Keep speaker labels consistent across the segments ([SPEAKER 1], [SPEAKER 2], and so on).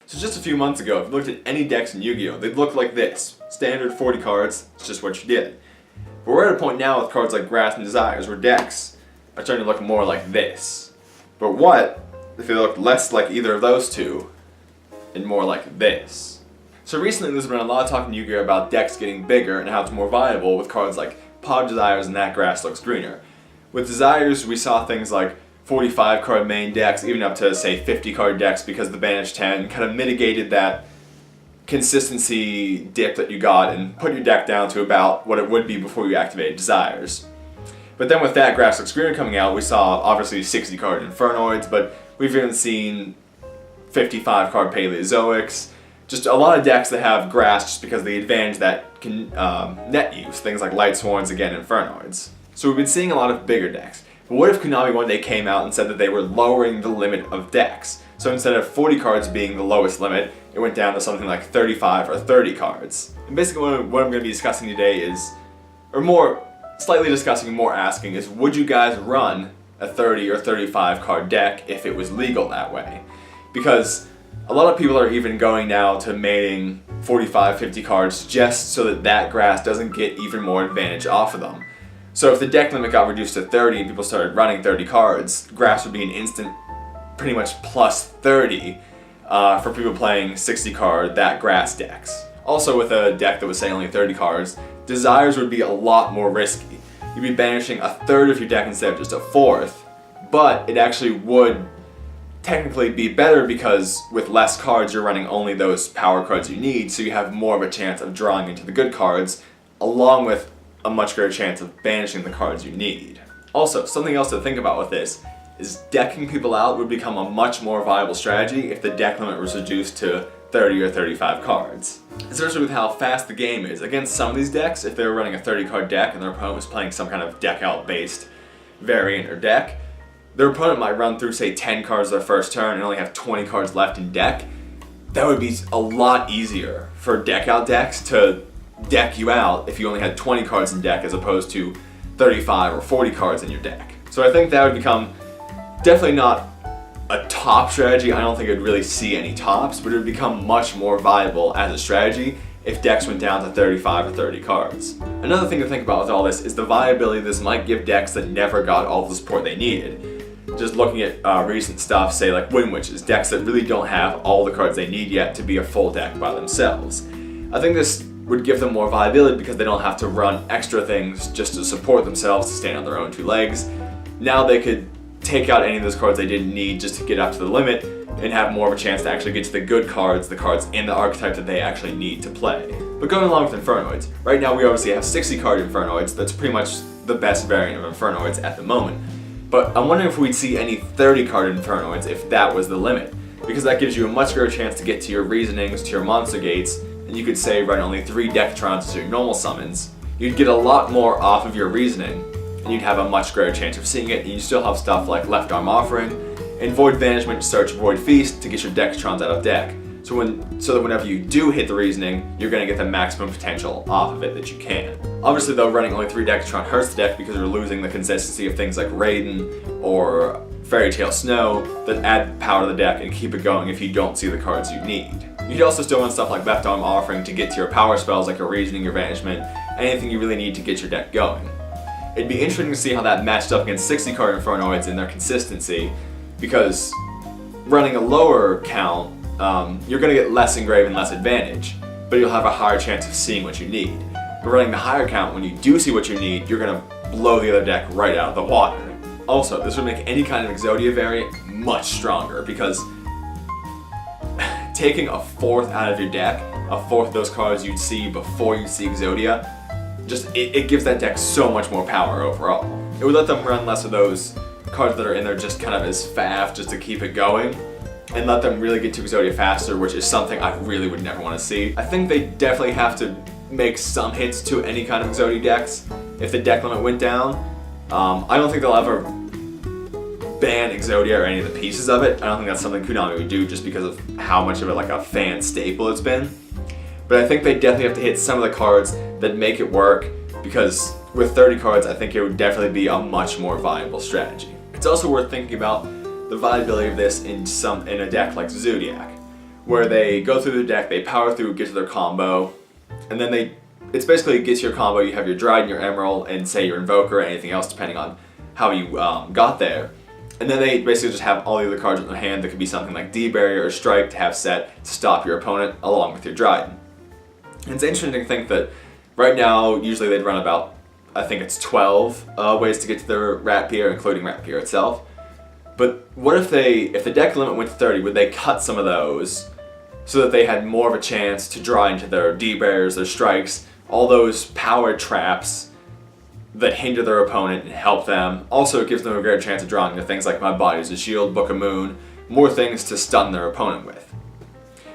[SPEAKER 1] So just a few months ago, if you looked at any decks in Yu-Gi-Oh, they'd look like this. Standard 40 cards, it's just what you did. But we're at a point now with cards like Grasp and Desires where decks are starting to look more like this. But what if they looked less like either of those two and more like this? So recently there's been a lot of talk in Yu-Gi-Oh about decks getting bigger and how it's more viable with cards like Pot of Desires and That Grass Looks Greener. With Desires, we saw things like 45 card main decks, even up to say 50 card decks, because the Banish 10 kind of mitigated that consistency dip that you got and put your deck down to about what it would be before you activated Desires. But then with That Grass Looks Greener coming out, we saw obviously 60 card Infernoids, but we've even seen 55 card Paleozoics. Just a lot of decks that have grass just because of the advantage that can net use, things like Light Sworns, again, Infernoids. So we've been seeing a lot of bigger decks. But what if Konami one day came out and said that they were lowering the limit of decks? So instead of 40 cards being the lowest limit, it went down to something like 35 or 30 cards. And basically what I'm going to be discussing today is, or more, slightly discussing and more asking is, would you guys run a 30 or 35 card deck if it was legal that way? Because a lot of people are even going now to mating 45, 50 cards just so that that grass doesn't get even more advantage off of them. So if the deck limit got reduced to 30 and people started running 30 cards, grass would be an instant pretty much plus 30 for people playing 60 card That Grass decks. Also with a deck that was say only 30 cards, Desires would be a lot more risky. You'd be banishing a third of your deck instead of just a fourth, but it actually would technically be better because with less cards you're running only those power cards you need, so you have more of a chance of drawing into the good cards, along with a much greater chance of banishing the cards you need. Also, something else to think about with this is decking people out would become a much more viable strategy if the deck limit was reduced to 30 or 35 cards. Especially with how fast the game is. Against some of these decks, if they were running a 30 card deck and their opponent was playing some kind of deck out based variant or deck, their opponent might run through say 10 cards their first turn and only have 20 cards left in deck. That would be a lot easier for deck out decks to deck you out if you only had 20 cards in deck as opposed to 35 or 40 cards in your deck. So I think that would become definitely not a top strategy. I don't think it would really see any tops, but it would become much more viable as a strategy if decks went down to 35 or 30 cards. Another thing to think about with all this is the viability this might give decks that never got all the support they needed. Just looking at recent stuff, say like Wind Witches, decks that really don't have all the cards they need yet to be a full deck by themselves. I think this would give them more viability because they don't have to run extra things just to support themselves, to stand on their own two legs. Now they could take out any of those cards they didn't need just to get up to the limit and have more of a chance to actually get to the good cards, the cards in the archetype that they actually need to play. But going along with Infernoids, right now we obviously have 60 card Infernoids. That's pretty much the best variant of Infernoids at the moment. But I'm wondering if we'd see any 30 card Infernoids if that was the limit, because that gives you a much greater chance to get to your reasonings, to your monster gates, and you could say run only 3 Decatrons as your normal summons. You'd get a lot more off of your reasoning, and you'd have a much greater chance of seeing it, and you still have stuff like Left Arm Offering and Void Banishment, Search, Void Feast to get your Decatrons out of deck. So that whenever you do hit the reasoning, you're going to get the maximum potential off of it that you can. Obviously though, running only 3 Decatron hurts the deck because you're losing the consistency of things like Raiden or Fairy Tail Snow that add power to the deck and keep it going if you don't see the cards you need. You'd also still want stuff like Left Arm Offering to get to your power spells like your Reasoning, your Banishment, anything you really need to get your deck going. It'd be interesting to see how that matched up against 60 card Infernoids and their consistency, because running a lower count, you're going to get less engrave and less advantage, but you'll have a higher chance of seeing what you need. But running the higher count, when you do see what you need, you're going to blow the other deck right out of the water. Also, this would make any kind of Exodia variant much stronger, because taking a fourth out of your deck, a fourth of those cards you'd see before you see Exodia, it gives that deck so much more power overall. It would let them run less of those cards that are in there just kind of as faff just to keep it going, and let them really get to Exodia faster, which is something I really would never want to see. I think they definitely have to make some hits to any kind of Exodia decks if the deck limit went down. I don't think they'll ever ban Exodia or any of the pieces of it. I don't think that's something Konami would do just because of how much of it like a fan staple it's been. But I think they definitely have to hit some of the cards that make it work, because with 30 cards I think it would definitely be a much more viable strategy. It's also worth thinking about the viability of this in a deck like Zoodiac, where they go through the deck, they power through, get to their combo, and then it's basically get to your combo, you have your Dryad, your Emerald, and say your Invoker, or anything else depending on how you got there. And then they basically just have all the other cards in their hand that could be something like D-Barrier or Strike to have set to stop your opponent along with your Dryad. And it's interesting to think that right now, usually they'd run about, I think it's 12 ways to get to their Ratpier, including Ratpier itself. But what if the deck limit went to 30, would they cut some of those so that they had more of a chance to draw into their D-Barriers, their Strikes, all those power traps that hinder their opponent and help them. Also, it gives them a greater chance of drawing into things like My Body's a Shield, Book of Moon, more things to stun their opponent with.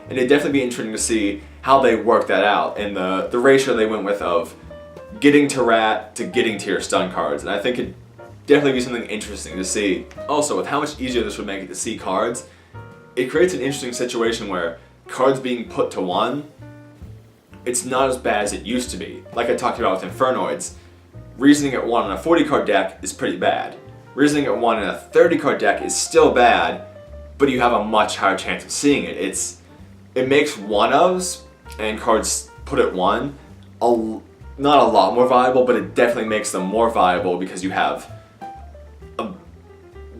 [SPEAKER 1] And it'd definitely be interesting to see how they work that out and the ratio they went with of getting to Rat to getting to your stun cards. And I think it'd definitely be something interesting to see. Also, with how much easier this would make it to see cards, it creates an interesting situation where cards being put to 1, it's not as bad as it used to be. Like I talked about with Infernoids, Reasoning at 1 on a 40 card deck is pretty bad. Reasoning at 1 in a 30 card deck is still bad, but you have a much higher chance of seeing it. It makes 1-ofs and cards put at 1 not a lot more viable, but it definitely makes them more viable because you have a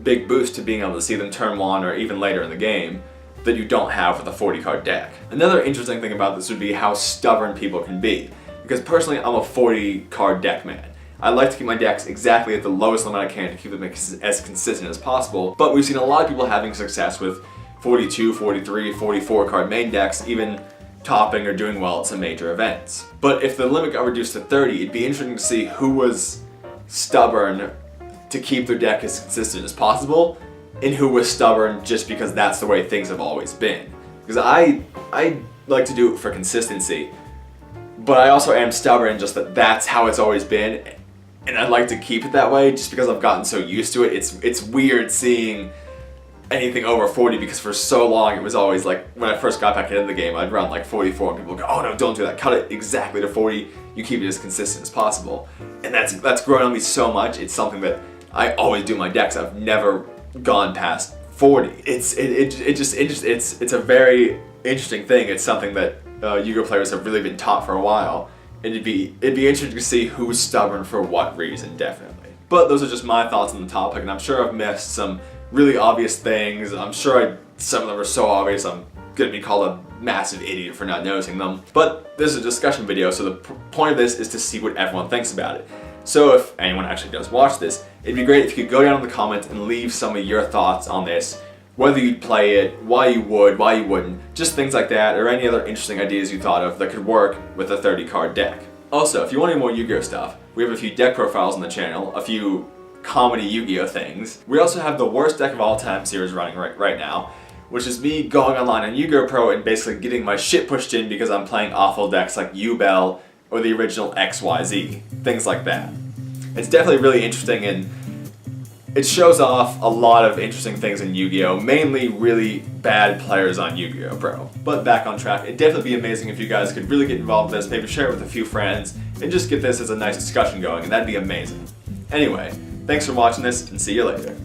[SPEAKER 1] big boost to being able to see them turn 1 or even later in the game that you don't have with a 40 card deck. Another interesting thing about this would be how stubborn people can be. Because personally, I'm a 40 card deck man. I like to keep my decks exactly at the lowest limit I can to keep them as consistent as possible, but we've seen a lot of people having success with 42, 43, 44 card main decks, even topping or doing well at some major events. But if the limit got reduced to 30, it'd be interesting to see who was stubborn to keep their deck as consistent as possible, and who was stubborn just because that's the way things have always been. Because I like to do it for consistency, but I also am stubborn just that that's how it's always been, and I'd like to keep it that way just because I've gotten so used to it. It's weird seeing anything over 40 because for so long it was always like, when I first got back into the game, I'd run like 44 and people would go, oh no, don't do that, cut it exactly to 40, you keep it as consistent as possible. And that's grown on me so much. It's something that I always do in my decks. I've never gone past 40. It's a very interesting thing. It's something that Yu-Gi-Oh players have really been taught for a while. And it'd be interesting to see who's stubborn for what reason, definitely. But those are just my thoughts on the topic, and I'm sure I've missed some really obvious things. I'm sure some of them are so obvious I'm gonna be called a massive idiot for not noticing them. But this is a discussion video, so the point of this is to see what everyone thinks about it. So if anyone actually does watch this, it'd be great if you could go down in the comments and leave some of your thoughts on this. Whether you'd play it, why you would, why you wouldn't, just things like that, or any other interesting ideas you thought of that could work with a 30 card deck. Also, if you want any more Yu-Gi-Oh stuff, we have a few deck profiles on the channel, a few comedy Yu-Gi-Oh things. We also have the worst deck of all time series running right now, which is me going online on Yu-Gi-Oh Pro and basically getting my shit pushed in because I'm playing awful decks like Yubel or the original XYZ, things like that. It's definitely really interesting, and it shows off a lot of interesting things in Yu-Gi-Oh! Mainly really bad players on Yu-Gi-Oh! Pro. But back on track, it'd definitely be amazing if you guys could really get involved in this, maybe share it with a few friends, and just get this as a nice discussion going, and that'd be amazing. Anyway, thanks for watching this, and see you later.